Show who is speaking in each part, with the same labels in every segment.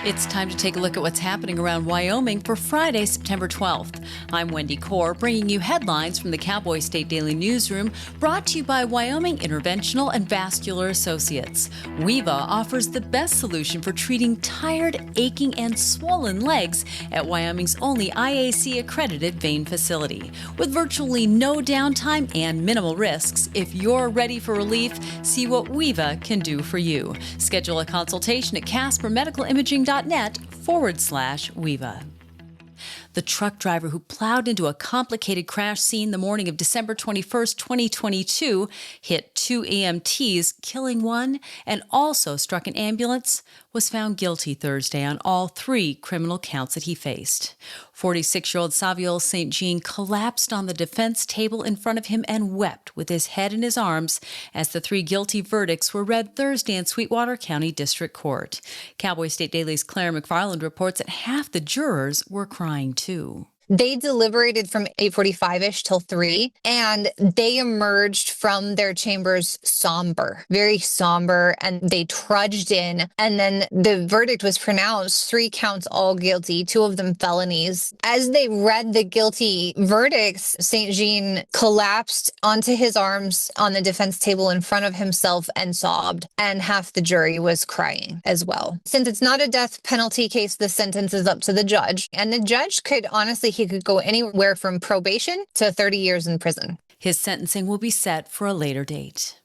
Speaker 1: It's time to take a look at what's happening around Wyoming for Friday, September 12th. I'm Wendy Kaur, bringing you headlines from the Cowboy State Daily Newsroom, brought to you by Wyoming Interventional and Vascular Associates. WEVA offers the best solution for treating tired, aching, and swollen legs at Wyoming's only IAC-accredited vein facility. With virtually no downtime and minimal risks, if you're ready for relief, see what WEVA can do for you. Schedule a consultation at caspermedicalimaging.net/WEVA. The truck driver who plowed into a complicated crash scene the morning of December 21st, 2022, hit 2 EMTs, killing one, and also struck an ambulance, was found guilty Thursday on all 3 criminal counts that he faced. 46-year-old Saviol St. Jean collapsed on the defense table in front of him and wept with his head in his arms as the 3 guilty verdicts were read Thursday in Sweetwater County District Court. Cowboy State Daily's Claire McFarland reports that half the jurors were crying too.
Speaker 2: They deliberated from 8:45-ish till 3, and they emerged from their chambers somber, very somber, and they trudged in. And then the verdict was pronounced, 3 counts all guilty, 2 of them felonies. As they read the guilty verdicts, St. Jean collapsed onto his arms on the defense table in front of himself and sobbed, and half the jury was crying as well. Since it's not a death penalty case, the sentence is up to the judge, and the judge could honestly, he could go anywhere from probation to 30 years in prison.
Speaker 1: His sentencing will be set for a later date.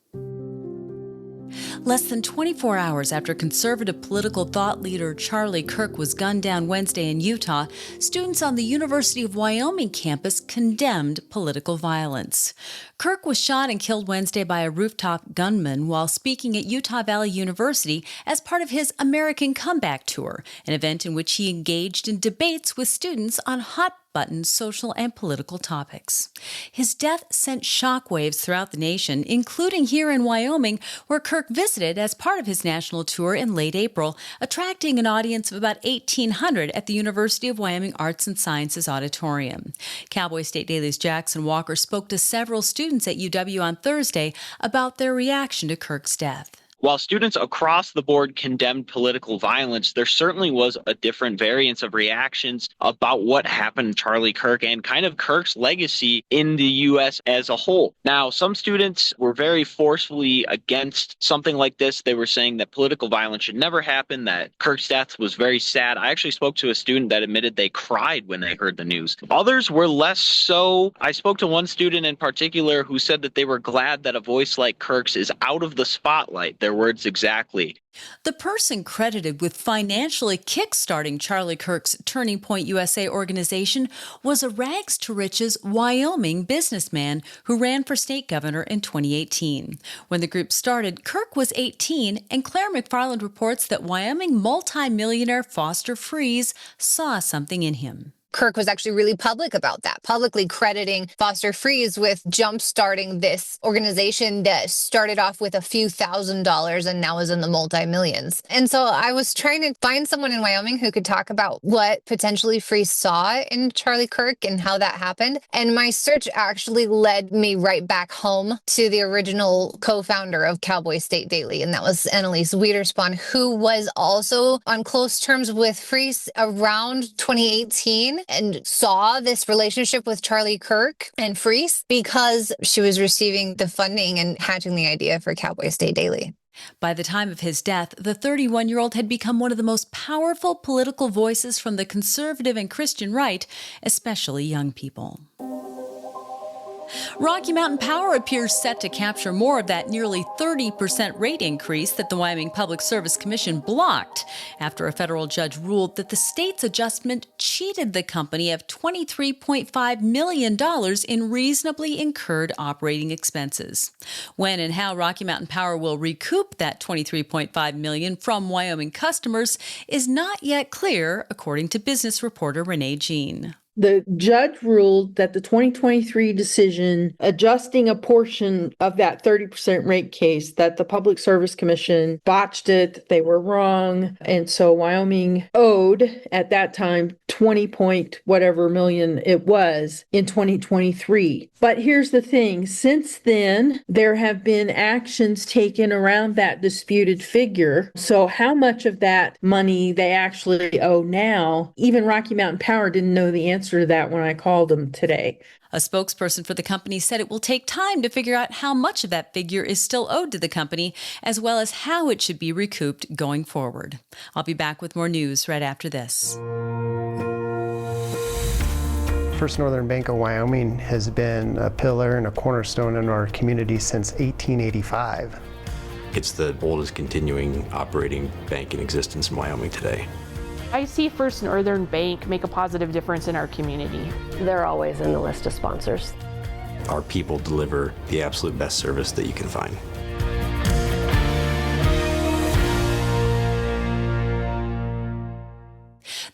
Speaker 1: Less than 24 hours after conservative political thought leader Charlie Kirk was gunned down Wednesday in Utah, students on the University of Wyoming campus condemned political violence. Kirk was shot and killed Wednesday by a rooftop gunman while speaking at Utah Valley University as part of his American Comeback Tour, an event in which he engaged in debates with students on hot-button social and political topics. His death sent shockwaves throughout the nation, including here in Wyoming, where Kirk visited as part of his national tour in late April, attracting an audience of about 1,800 at the University of Wyoming Arts and Sciences Auditorium. Cowboy State Daily's Jackson Walker spoke to several students at UW on Thursday about their reaction to Kirk's death.
Speaker 3: While students across the board condemned political violence, there certainly was a different variance of reactions about what happened to Charlie Kirk and kind of Kirk's legacy in the U.S. as a whole. Now, some students were very forcefully against something like this. They were saying that political violence should never happen, that Kirk's death was very sad. I actually spoke to a student that admitted they cried when they heard the news. Others were less so. I spoke to one student in particular who said that they were glad that a voice like Kirk's is out of the spotlight. Their words exactly.
Speaker 1: The person credited with financially kickstarting Charlie Kirk's Turning Point USA organization was a rags-to-riches Wyoming businessman who ran for state governor in 2018. When the group started, Kirk was 18, and Claire McFarland reports that Wyoming multimillionaire Foster Freese saw something in him.
Speaker 2: Kirk was actually really public about that, publicly crediting Foster Freese with jump-starting this organization that started off with a few $1,000s and now is in the multi-millions. And so I was trying to find someone in Wyoming who could talk about what potentially Freese saw in Charlie Kirk and how that happened. And my search actually led me right back home to the original co-founder of Cowboy State Daily, and that was Annalise Wiederspoon, who was also on close terms with Freese around 2018. And saw this relationship with Charlie Kirk and Freese because she was receiving the funding and hatching the idea for Cowboy State Daily.
Speaker 1: By the time of his death, the 31-year-old had become one of the most powerful political voices from the conservative and Christian right, especially young people. Rocky Mountain Power appears set to capture more of that nearly 30% rate increase that the Wyoming Public Service Commission blocked after a federal judge ruled that the state's adjustment cheated the company of $23.5 million in reasonably incurred operating expenses. When and how Rocky Mountain Power will recoup that $23.5 million from Wyoming customers is not yet clear, according to business reporter Renee Jean.
Speaker 4: The judge ruled that the 2023 decision adjusting a portion of that 30% rate case, that the Public Service Commission botched it, they were wrong. And so Wyoming owed at that time 20 point whatever million it was in 2023. But here's the thing, since then, there have been actions taken around that disputed figure. So how much of that money they actually owe now, even Rocky Mountain Power didn't know the answer to that when I called them today.
Speaker 1: A spokesperson for the company said it will take time to figure out how much of that figure is still owed to the company, as well as how it should be recouped going forward. I'll be back with more news right after this.
Speaker 5: First Northern Bank of Wyoming has been a pillar and a cornerstone in our community since 1885.
Speaker 6: It's the oldest continuing operating bank in existence in Wyoming today.
Speaker 7: I see First Northern Bank make a positive difference in our community.
Speaker 8: They're always in the list of sponsors.
Speaker 6: Our people deliver the absolute best service that you can find.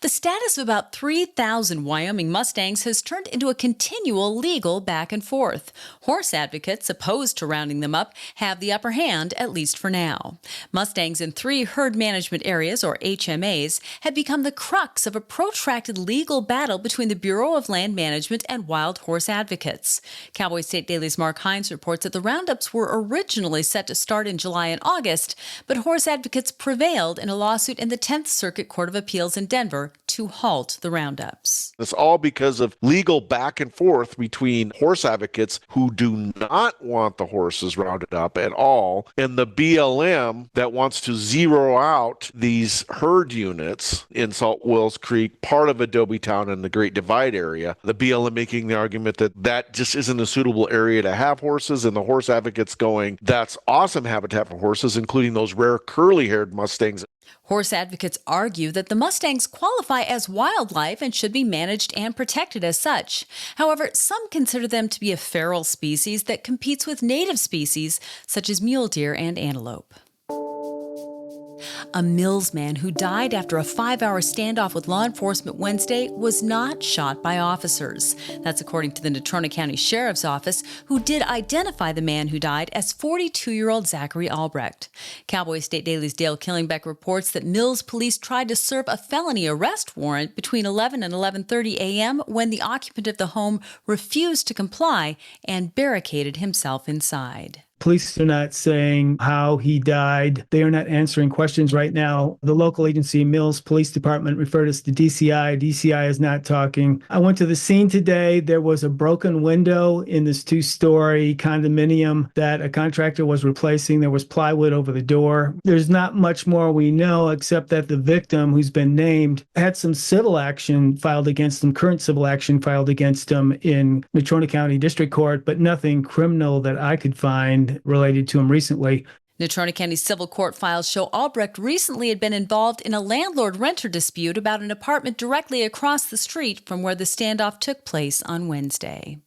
Speaker 1: The status of about 3,000 Wyoming Mustangs has turned into a continual legal back and forth. Horse advocates opposed to rounding them up have the upper hand, at least for now. Mustangs in 3 herd management areas, or HMAs, have become the crux of a protracted legal battle between the Bureau of Land Management and wild horse advocates. Cowboy State Daily's Mark Hines reports that the roundups were originally set to start in July and August, but horse advocates prevailed in a lawsuit in the 10th Circuit Court of Appeals in Denver to halt the roundups.
Speaker 9: It's all because of legal back and forth between horse advocates who do not want the horses rounded up at all and the BLM that wants to zero out these herd units in Salt Wells Creek, part of Adobe Town and the Great Divide area. The BLM making the argument that that just isn't a suitable area to have horses, and the horse advocates going, that's awesome habitat for horses, including those rare curly-haired Mustangs.
Speaker 1: Horse advocates argue that the Mustangs qualify as wildlife and should be managed and protected as such. However, some consider them to be a feral species that competes with native species such as mule deer and antelope. A Mills man who died after a 5-hour standoff with law enforcement Wednesday was not shot by officers. That's according to the Natrona County Sheriff's Office, who did identify the man who died as 42-year-old Zachary Albrecht. Cowboy State Daily's Dale Killingbeck reports that Mills police tried to serve a felony arrest warrant between 11 and 11:30 a.m. when the occupant of the home refused to comply and barricaded himself inside.
Speaker 10: Police are not saying how he died. They are not answering questions right now. The local agency, Mills Police Department, referred us to DCI. DCI is not talking. I went to the scene today. There was a broken window in this 2-story condominium that a contractor was replacing. There was plywood over the door. There's not much more we know except that the victim, who's been named, had some civil action filed against him, current civil action filed against him in Natrona County District Court, but nothing criminal that I could find related to him recently.
Speaker 1: Natrona County civil court files show Albrecht recently had been involved in a landlord-renter dispute about an apartment directly across the street from where the standoff took place on Wednesday.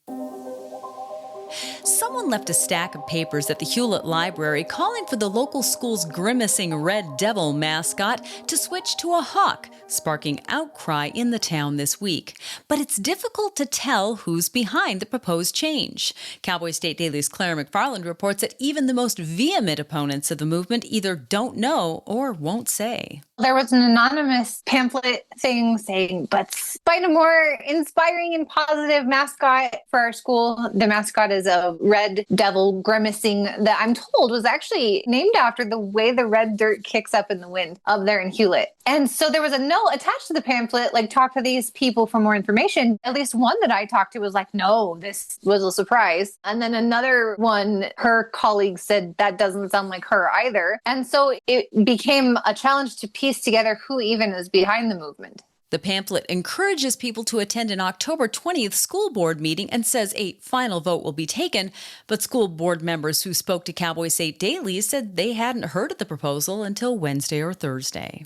Speaker 1: Someone left a stack of papers at the Hulett Library calling for the local school's grimacing red devil mascot to switch to a hawk, sparking outcry in the town this week. But it's difficult to tell who's behind the proposed change. Cowboy State Daily's Claire McFarland reports that even the most vehement opponents of the movement either don't know or won't say.
Speaker 2: There was an anonymous pamphlet thing saying, let's find a more inspiring and positive mascot for our school. The mascot is a red devil grimacing that I'm told was actually named after the way the red dirt kicks up in the wind up there in Hulett. And so there was a note attached to the pamphlet, like, talk to these people for more information. At least one that I talked to was like, no, this was a surprise. And then another one, her colleague said that doesn't sound like her either. And so it became a challenge to piece together who even is behind the movement.
Speaker 1: The pamphlet encourages people to attend an October 20th school board meeting and says a final vote will be taken, but school board members who spoke to Cowboy State Daily said they hadn't heard of the proposal until Wednesday or Thursday.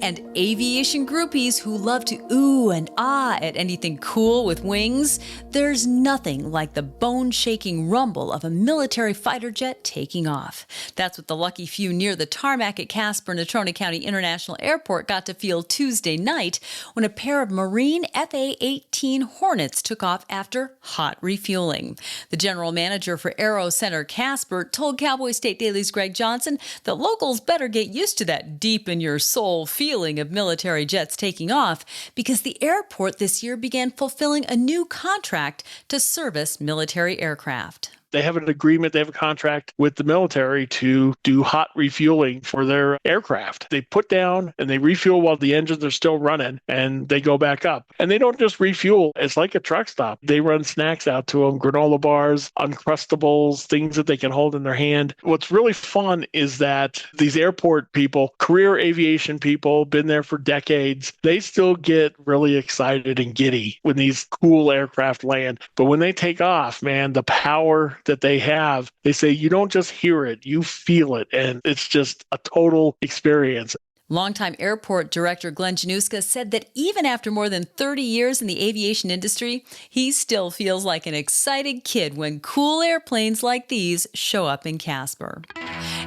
Speaker 1: And aviation groupies who love to ooh and ah at anything cool with wings, there's nothing like the bone-shaking rumble of a military fighter jet taking off. That's what the lucky few near the tarmac at Casper, Natrona County International Airport got to feel Tuesday night when a pair of Marine FA-18 Hornets took off after hot refueling. The general manager for Aero Center Casper told Cowboy State Daily's Greg Johnson that locals better get used to that deep-in-your-soul feeling of military jets taking off because the airport this year began fulfilling a new contract to service military aircraft.
Speaker 11: They have an agreement, they have a contract with the military to do hot refueling for their aircraft. They put down and they refuel while the engines are still running and they go back up. And they don't just refuel, it's like a truck stop. They run snacks out to them, granola bars, Uncrustables, things that they can hold in their hand. What's really fun is that these airport people, career aviation people, been there for decades, they still get really excited and giddy when these cool aircraft land. But when they take off, man, the power that they have, they say you don't just hear it, you feel it, and it's just a total experience.
Speaker 1: Longtime airport director Glenn Januska said that even after more than 30 years in the aviation industry, he still feels like an excited kid when cool airplanes like these show up in Casper.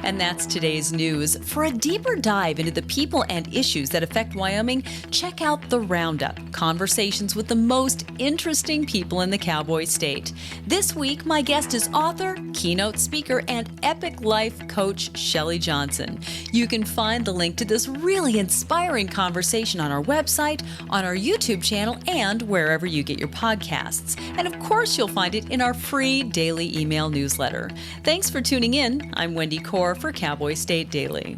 Speaker 1: And that's today's news. For a deeper dive into the people and issues that affect Wyoming, check out The Roundup, conversations with the most interesting people in the Cowboy State. This week, my guest is author, keynote speaker, and epic life coach Shelley Johnson. You can find the link to this really inspiring conversation on our website, on our YouTube channel, and wherever you get your podcasts. And of course, you'll find it in our free daily email newsletter. Thanks for tuning in. I'm Wendy Corr for Cowboy State Daily.